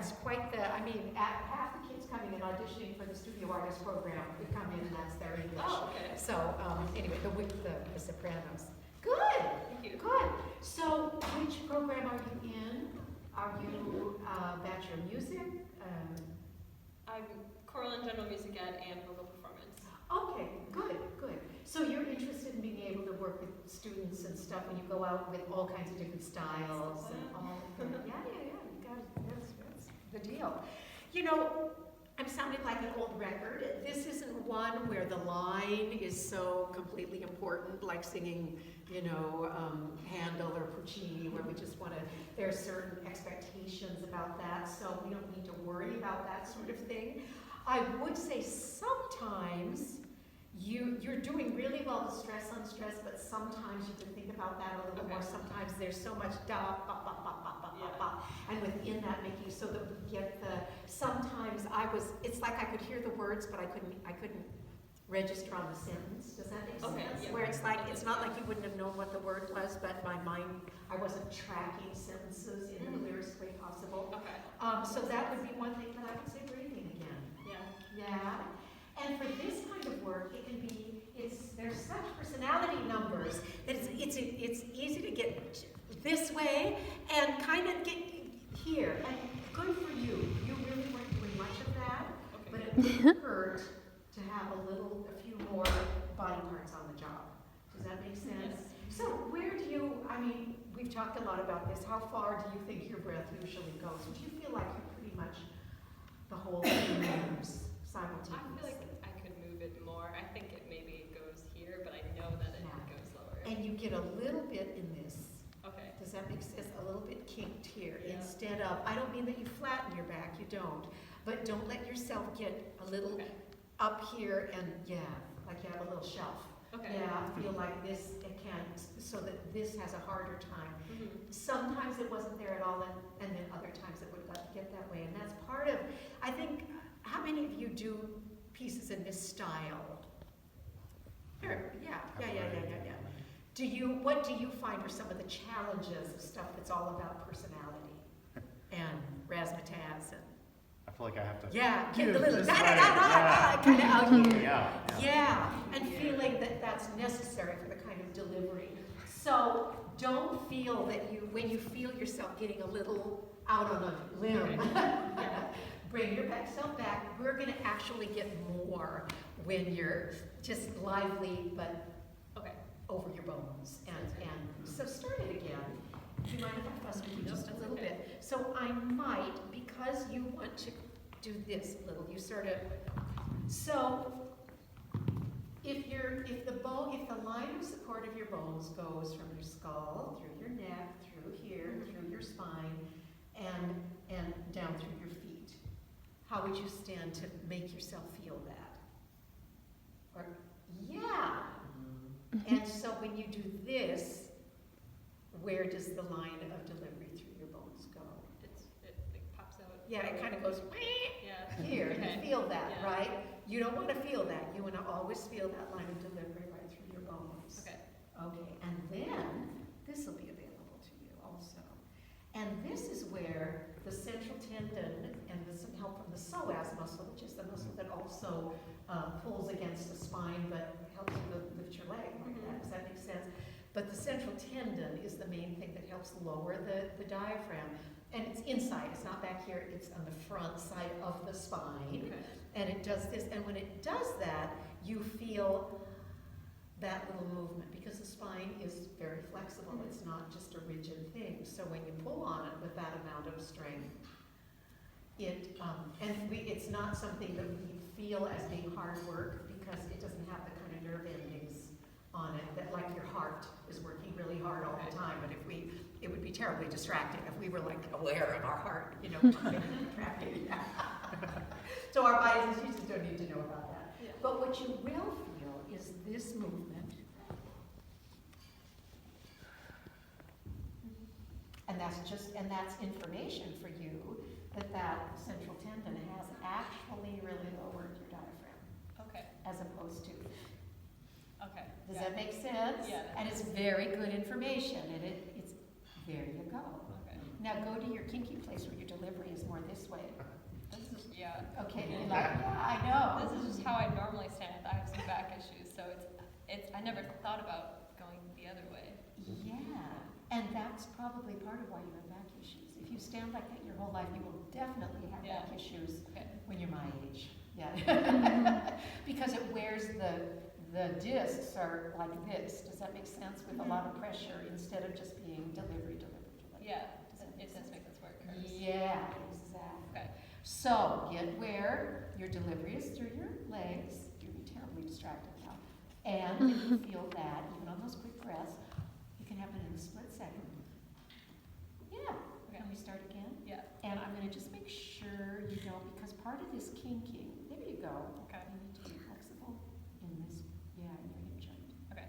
it's quite the, I mean, half the kids coming and auditioning for the studio artist program would come in and that's their English. Oh, okay. So, anyway, the sopranos. Good, Thank you. good. So, which program are you in? Are you Bachelor of Music? I'm choral and general music ed and vocal performance. Okay, good, good. So you're interested in being able to work with students and stuff when you go out with all kinds of different styles and all of that. Yeah, you got it. That's the deal. You know, I'm sounding like an old record. This isn't one where the line is so completely important, like singing, you know, Handel or Puccini, where we just want to, there are certain expectations about that, so we don't need to worry about that sort of thing. I would say sometimes you're doing really well with stress on stress, but sometimes you can think about that a little more. Sometimes there's so much da, ba, ba, ba, ba, ba, ba, ba, and within that making so that we get the, sometimes it's like I could hear the words, but I couldn't register on the sentence. Does that make sense? Yeah. Where it's like, it's not like you wouldn't have known what the word was, but my mind, I wasn't tracking sentences in the clearest way possible. Okay. So that would be one thing, but I would say breathing again. Yeah. And for this kind of work, it can be, there's such personality numbers that it's easy to get this way and kind of get here. And good for you. You really weren't doing much of that, but it wouldn't hurt to have a few more body parts on the job. Does that make sense? Yes. So where do you, I mean, we've talked a lot about this. How far do you think your breath usually goes? Do you feel like you're pretty much the whole thing moves simultaneously? I feel like I could move it more. I think it maybe goes here, but I know that it goes lower. And you get a little bit in this. Okay. Does that make sense? A little bit kinked here instead of, I don't mean that you flatten your back, you don't, but don't let yourself get a little up here and like you have a little shelf. Okay. Yeah, feel like this, it can't, so that this has a harder time. Sometimes it wasn't there at all, and then other times it would get that way, and that's part of, I think, how many of you do pieces in this style? Sure. Yeah. What do you find are some of the challenges of stuff that's all about personality and razzmatazz and? I feel like I have to. Yeah, do get the little this kind right. of out here. Yeah. And feeling that that's necessary for the kind of delivery. So don't feel that when you feel yourself getting a little out on a limb, bring yourself back. We're going to actually get more when you're just lively, but over your bones. And so start it again. Do you mind if I fuss with you just a little bit? So I might, because you want to do this little, you sort of, so if the line of support of your bones goes from your skull, through your neck, through here, through your spine, and down through your feet, how would you stand to make yourself feel that? Or, and so when you do this, where does the line of delivery through your bones go? It pops out. Yeah, it kind of goes here. You feel that, right? You don't want to feel that. You want to always feel that line of delivery right through your bones. Okay, and then this will be available to you also. And this is where the central tendon and with some help from the psoas muscle, which is the muscle that also pulls against the spine but helps you to lift your leg like that. Does that make sense? But the central tendon is the main thing that helps lower the diaphragm. And it's inside, it's not back here, it's on the front side of the spine. And it does this, and when it does that, you feel that little movement because the spine is very flexible. It's not just a rigid thing. So when you pull on it with that amount of strength, it's not something that we feel as being hard work because it doesn't have the kind of nerve endings on it that like your heart is working really hard all the time. But it would be terribly distracting if we were like aware of our heart, contracting. So our bodies just don't need to know about that. But what you will feel is this movement. And that's information for you that central tendon has actually really lowered your diaphragm. As opposed to. Does that make sense? Yeah. And it's very good information, and it's there you go. Now go to your kinky place where your delivery is more this way. like, yeah, I know. This is just how I normally stand. I have some back issues, so I never thought about going the other way. Yeah, and that's probably part of why you have back issues. If you stand like that your whole life, you will definitely have back issues when you're my age. Yeah. Because it wears the discs are like this. Does that make sense? With a lot of pressure instead of just being delivery. Yeah, it does make this work. Yeah, exactly. Okay. So get where your delivery is through your legs. You're gonna be terribly distracted now. And if you feel that, even on those quick breaths, it can happen in a split second. Yeah. Okay. Can we start again? Yeah. And I'm gonna just make sure you don't, because part of this kinking, there you go. Okay. You need to be flexible in this, in your hip joint. Okay.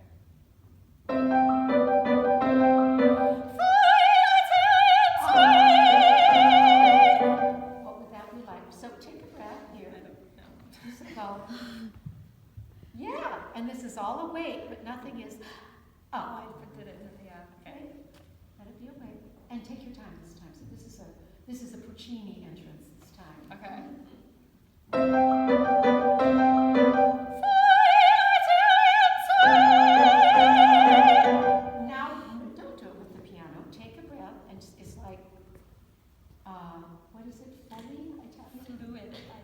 What would that be like? So take a breath here. I don't know. So, yeah, and this is all awake, but nothing is up. I did it. Yeah. Okay. Let it be awake, and take your time this time. So this is a Puccini entrance this time. Okay. Now, don't do it with the piano. Take a breath, and it's like, what is it? Fully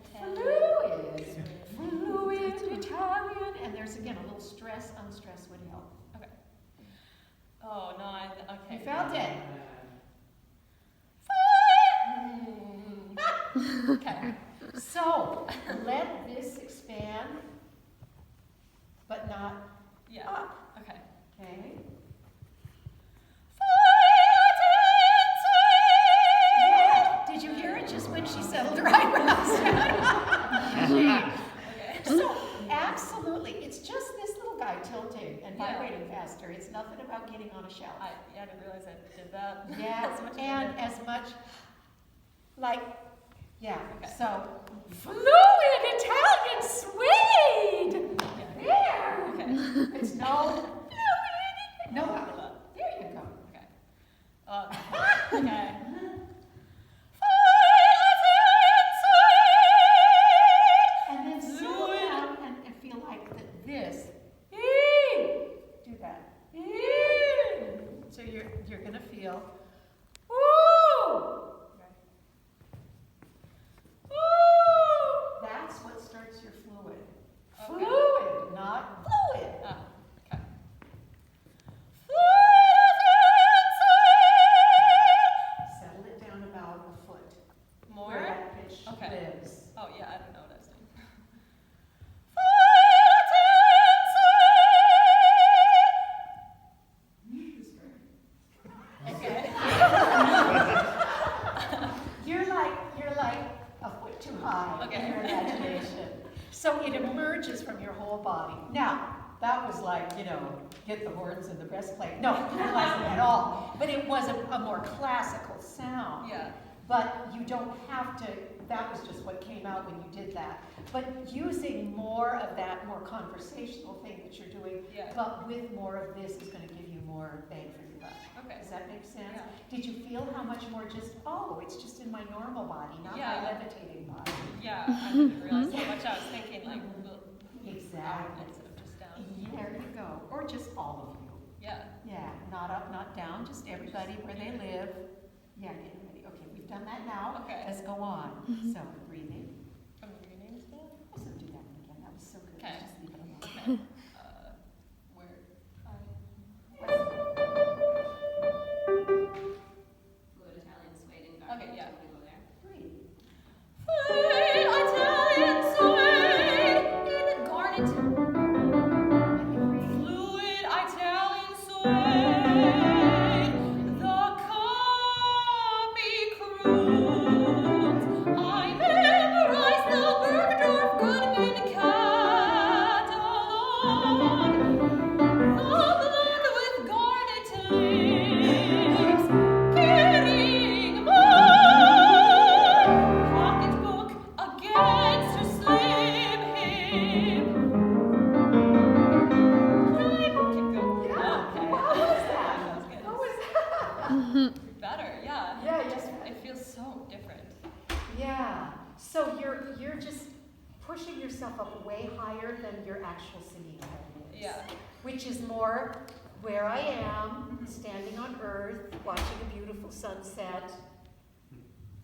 Italian? Fluid Italian. And there's again a little stress, unstress would help. Okay. Oh no, okay. You felt it. Okay. So let this expand, but not Yeah. up. Okay. Okay. Yeah. Did you hear it just when she settled her eyebrows? Okay. So absolutely, it's just this little guy tilting and vibrating faster. It's nothing about getting on a shelf. I didn't realize I did that. Yeah, As much as I and did. as much like, yeah. Okay. So fluid Italian suede. Yeah. There. Okay. It's no. There you go. Okay. Okay. And then slow down and feel like this. Do that. So you're gonna feel. Woo! That's what starts your fluid. Okay. Fluid, not fluid. Okay. Settle it down about a foot. More? Where that pitch Okay. lives. Oh yeah, I don't know what I was doing. Okay. You're like a foot too high Okay. in your imagination. So it emerges from your whole body. Now, that was like, get the horns and the breastplate. No, it wasn't at all. But it was a more classical sound. Yeah. But you don't have to, that was just what came out when you did that. But using more of that more conversational thing that you're doing, Yeah. but with more of this is going to give you more bang for your buck. Okay. Does that make sense? Yeah. Did you feel how much more just, it's just in my normal body, not Yeah. my levitating body? Yeah, I didn't realize how much I was thinking like Exactly. instead of just down. There you go. Or just all of you. Yeah. Yeah, not up, not down, just everybody where they live. Yeah, getting ready. Okay, we've done that now. Okay. Let's go on. So, breathing. From your name still? Let's not do that one again. That was so good. Okay. Let's just leave it alone. Okay. Where? Fluid Italian suede and Okay, yeah. Do you wanna go there? Breathe. Italian suede in garnet. Let me breathe. Fluid Italian suede. The copy cruise. I memorized the Bergdorf Goodman catalog. The blood with garnet lips. Carrying my pocketbook against her slim hip. Keep going. Yeah. Okay. How was that? That was good. How was that? Better, yeah. Yeah, yes. It feels so different. Yeah. So you're just pushing yourself up way higher than your actual singing level is. Yeah. Which is more where I am, standing on earth, watching a beautiful sunset,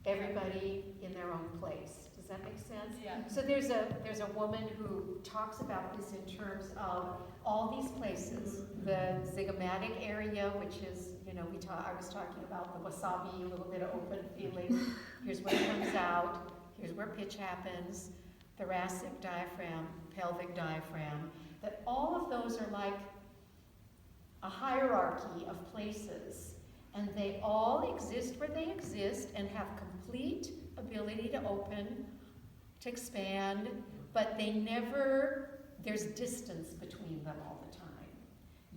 everybody in their own place. Does that make sense? Yeah. So there's a woman who talks about this in terms of all these places, the zygomatic area, which is, you know, I was talking about the wasabi, a little bit of open feeling. Here's where it comes out. Here's where pitch happens. Thoracic diaphragm, pelvic diaphragm. That all of those are like a hierarchy of places, and they all exist where they exist and have complete ability to open, to expand, but there's distance between them all the time.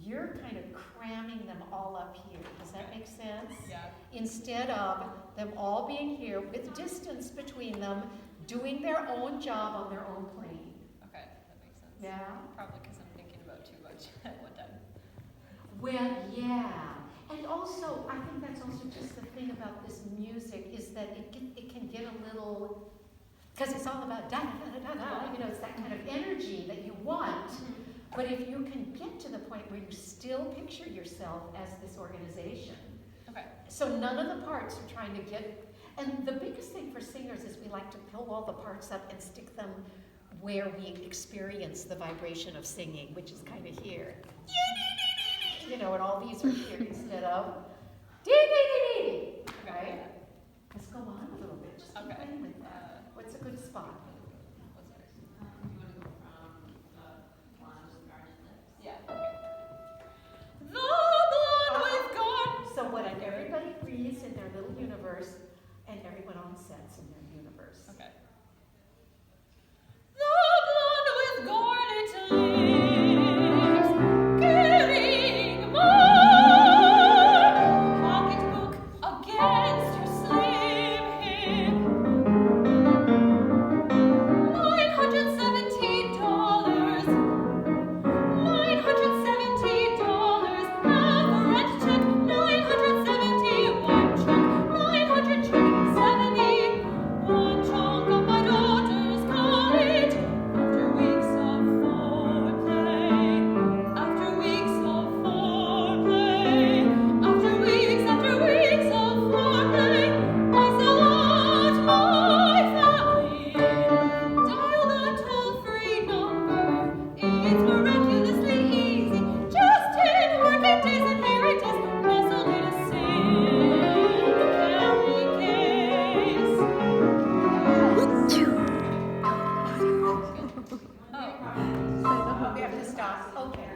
You're kind of cramming them all up here. Does that make sense? Yeah. Instead of them all being here with distance between them, doing their own job on their own plane. Okay, that makes sense. Yeah? Probably because I'm thinking about too much at one time. Well, yeah. And also, I think that's also just the thing about this music is that it can get a little, because it's all about da-da-da-da-da, you know, it's that kind of energy that you want. But if you can get to the point where you still picture yourself as this organization, Okay. so none of the parts are trying to get, and the biggest thing for singers is we like to pull all the parts up and stick them where we experience the vibration of singing, which is kind of here. You know, and all these are here instead of dee-dee-dee-dee, right? Let's go on a little bit, just keep Okay. playing with that. What's a good spot? What's next? You want to go from the blonde with garnet lips? Yeah. Okay. The blonde with garnet. So what if everybody breathes in their little universe and everyone on set's in their universe? Okay. The blonde with garnet lips, giving more. Pocketbook against her slim hip. $917. $917. Average check. 971 chunk. 900 check. 71 chunk of my daughter's college. After weeks of foreplay. After weeks of foreplay. After weeks of foreplay. I sell out my family. Dial the toll-free number. It's miraculously easy. Just 10 working days and here it is, nestled in a silk carry case. Oh, We have to stop. Okay.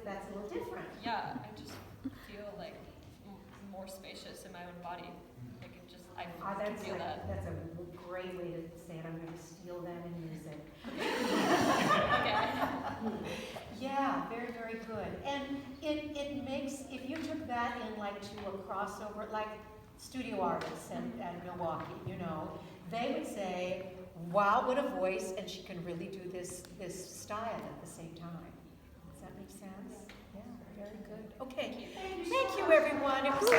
That's a little different. yeah, I just feel like more spacious in my own body. Like it just, I can feel that. That's a great way to say it. I'm going to steal that in music. Okay. Yeah, very, very good. And it makes, if you took that in like to a crossover, like studio artists at Milwaukee, you know, they would say, wow, what a voice, and she can really do this style at the same time. Does that make sense? Yeah, very good. Okay, thank you everyone. It was